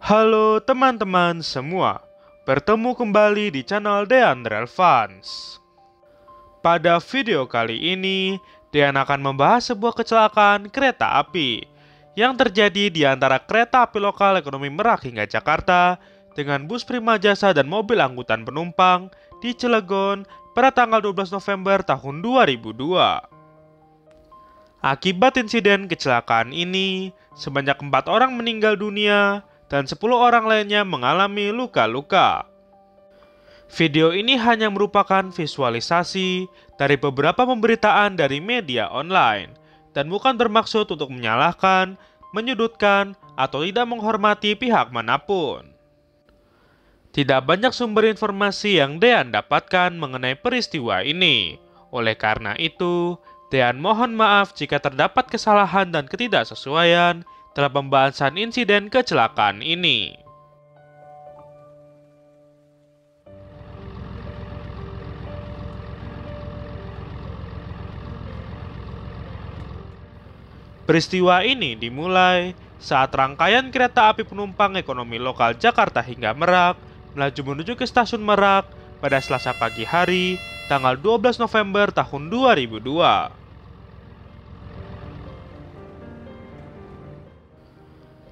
Halo teman-teman semua, bertemu kembali di channel Dean Relevans. Pada video kali ini, Dean akan membahas sebuah kecelakaan kereta api yang terjadi di antara kereta api lokal ekonomi Merak hingga Jakarta dengan bus Prima Jasa dan mobil angkutan penumpang di Cilegon pada tanggal 12 November tahun 2002. Akibat insiden kecelakaan ini, sebanyak 4 orang meninggal dunia dan 10 orang lainnya mengalami luka-luka. Video ini hanya merupakan visualisasi dari beberapa pemberitaan dari media online dan bukan bermaksud untuk menyalahkan, menyudutkan, atau tidak menghormati pihak manapun. Tidak banyak sumber informasi yang Dean dapatkan mengenai peristiwa ini. Oleh karena itu, Dean mohon maaf jika terdapat kesalahan dan ketidaksesuaian dalam pembahasan insiden kecelakaan ini. Peristiwa ini dimulai saat rangkaian kereta api penumpang ekonomi lokal Jakarta hingga Merak melaju menuju ke stasiun Merak pada Selasa pagi hari, tanggal 12 November tahun 2002.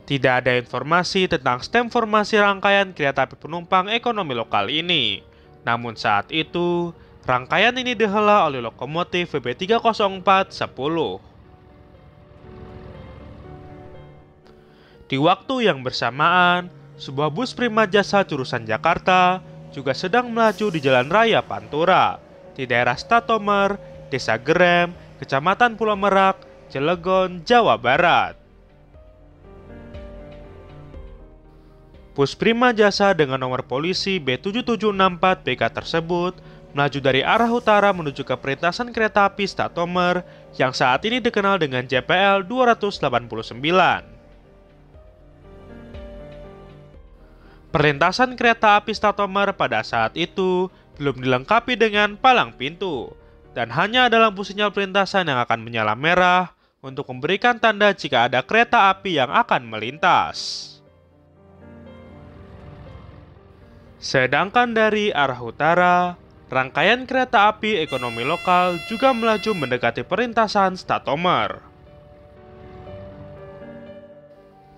Tidak ada informasi tentang stem formasi rangkaian kereta api penumpang ekonomi lokal ini. Namun saat itu, rangkaian ini dihela oleh lokomotif VB304-10. Di waktu yang bersamaan, sebuah bus Prima Jasa jurusan Jakarta juga sedang melaju di Jalan Raya Pantura, di daerah Statomer, Desa Gerem, Kecamatan Pulau Merak, Cilegon, Jawa Barat. Bus Prima Jasa dengan nomor polisi B7764BK tersebut melaju dari arah utara menuju ke perlintasan kereta api Statomer yang saat ini dikenal dengan JPL 289. Perlintasan kereta api Statomer pada saat itu belum dilengkapi dengan palang pintu dan hanya ada lampu sinyal perlintasan yang akan menyala merah untuk memberikan tanda jika ada kereta api yang akan melintas. Sedangkan dari arah utara, rangkaian kereta api ekonomi lokal juga melaju mendekati perlintasan Statomer.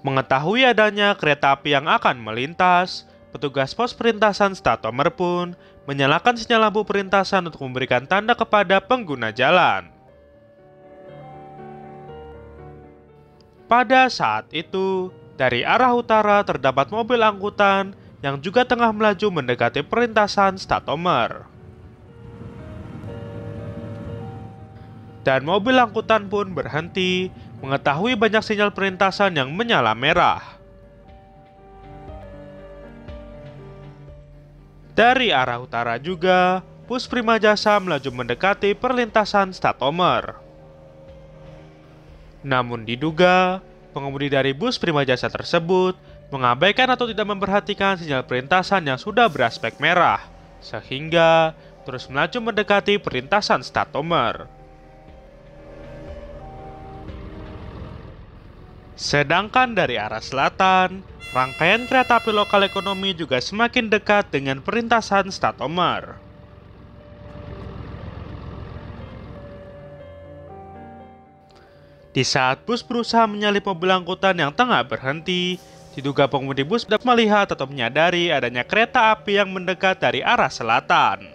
Mengetahui adanya kereta api yang akan melintas, petugas pos perlintasan Statomer pun menyalakan sinyal lampu perlintasan untuk memberikan tanda kepada pengguna jalan. Pada saat itu, dari arah utara terdapat mobil angkutan yang juga tengah melaju mendekati perlintasan Statomer. Dan mobil angkutan pun berhenti mengetahui banyak sinyal perlintasan yang menyala merah. Dari arah utara juga, bus Prima Jasa melaju mendekati perlintasan Statomer. Namun diduga, pengemudi dari bus Prima Jasa tersebut mengabaikan atau tidak memperhatikan sinyal perlintasan yang sudah beraspek merah, sehingga terus melaju mendekati perlintasan Statomer. Sedangkan dari arah selatan, rangkaian kereta api lokal ekonomi juga semakin dekat dengan perlintasan Statomer. Di saat bus berusaha menyalip mobil angkutan yang tengah berhenti, diduga pengemudi bus dapat melihat atau menyadari adanya kereta api yang mendekat dari arah selatan.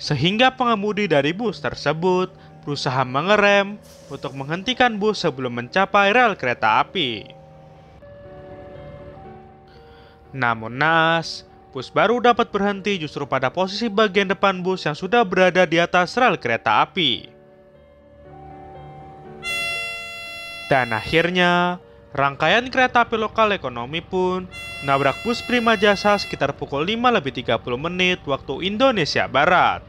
Sehingga pengemudi dari bus tersebut berusaha mengerem untuk menghentikan bus sebelum mencapai rel kereta api. Namun naas, bus baru dapat berhenti justru pada posisi bagian depan bus yang sudah berada di atas rel kereta api. Dan akhirnya, rangkaian kereta api lokal ekonomi pun menabrak bus Prima Jasa sekitar pukul 5:30 waktu Indonesia Barat.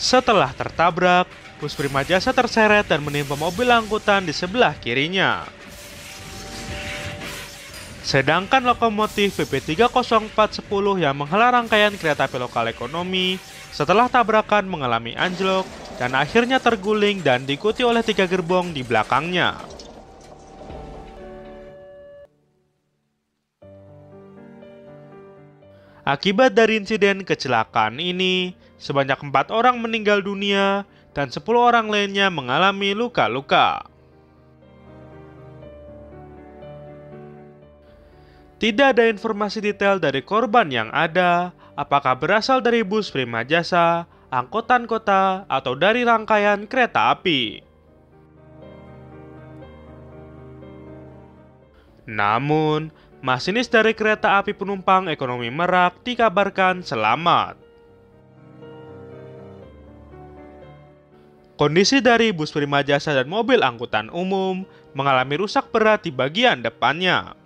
Setelah tertabrak, bus Prima Jasa terseret dan menimpa mobil angkutan di sebelah kirinya. Sedangkan lokomotif PP30410 yang menghelat rangkaian kereta api lokal ekonomi setelah tabrakan mengalami anjlok dan akhirnya terguling dan diikuti oleh 3 gerbong di belakangnya. Akibat dari insiden kecelakaan ini, sebanyak 4 orang meninggal dunia dan 10 orang lainnya mengalami luka-luka. Tidak ada informasi detail dari korban yang ada, apakah berasal dari bus Prima Jasa, angkutan kota, atau dari rangkaian kereta api. Namun, masinis dari kereta api penumpang ekonomi Merak dikabarkan selamat. Kondisi dari bus Prima Jasa dan mobil angkutan umum mengalami rusak berat di bagian depannya.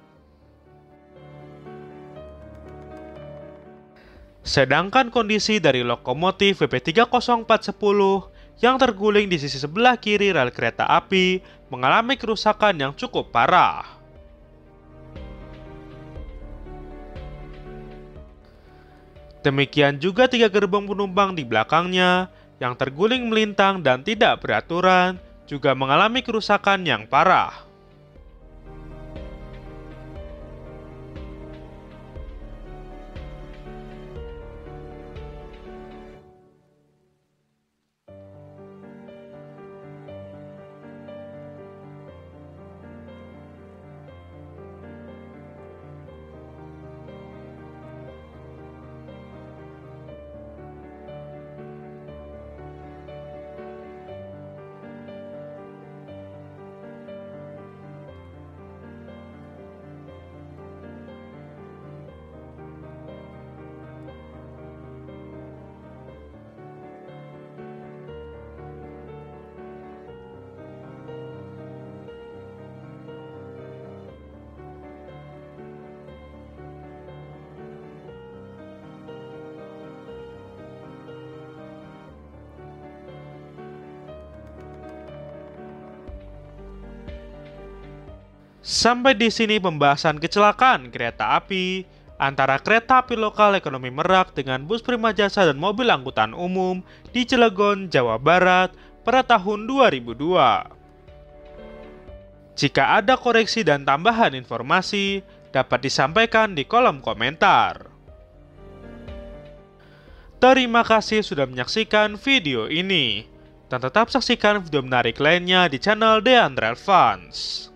Sedangkan kondisi dari lokomotif PP30410 yang terguling di sisi sebelah kiri rel kereta api mengalami kerusakan yang cukup parah. Demikian juga 3 gerbong penumpang di belakangnya yang terguling melintang dan tidak beraturan juga mengalami kerusakan yang parah. Sampai di sini pembahasan kecelakaan kereta api antara kereta api lokal ekonomi Merak dengan bus Prima Jasa dan mobil angkutan umum di Cilegon, Jawa Barat pada tahun 2002. Jika ada koreksi dan tambahan informasi, dapat disampaikan di kolom komentar. Terima kasih sudah menyaksikan video ini, dan tetap saksikan video menarik lainnya di channel The Unreal Fans.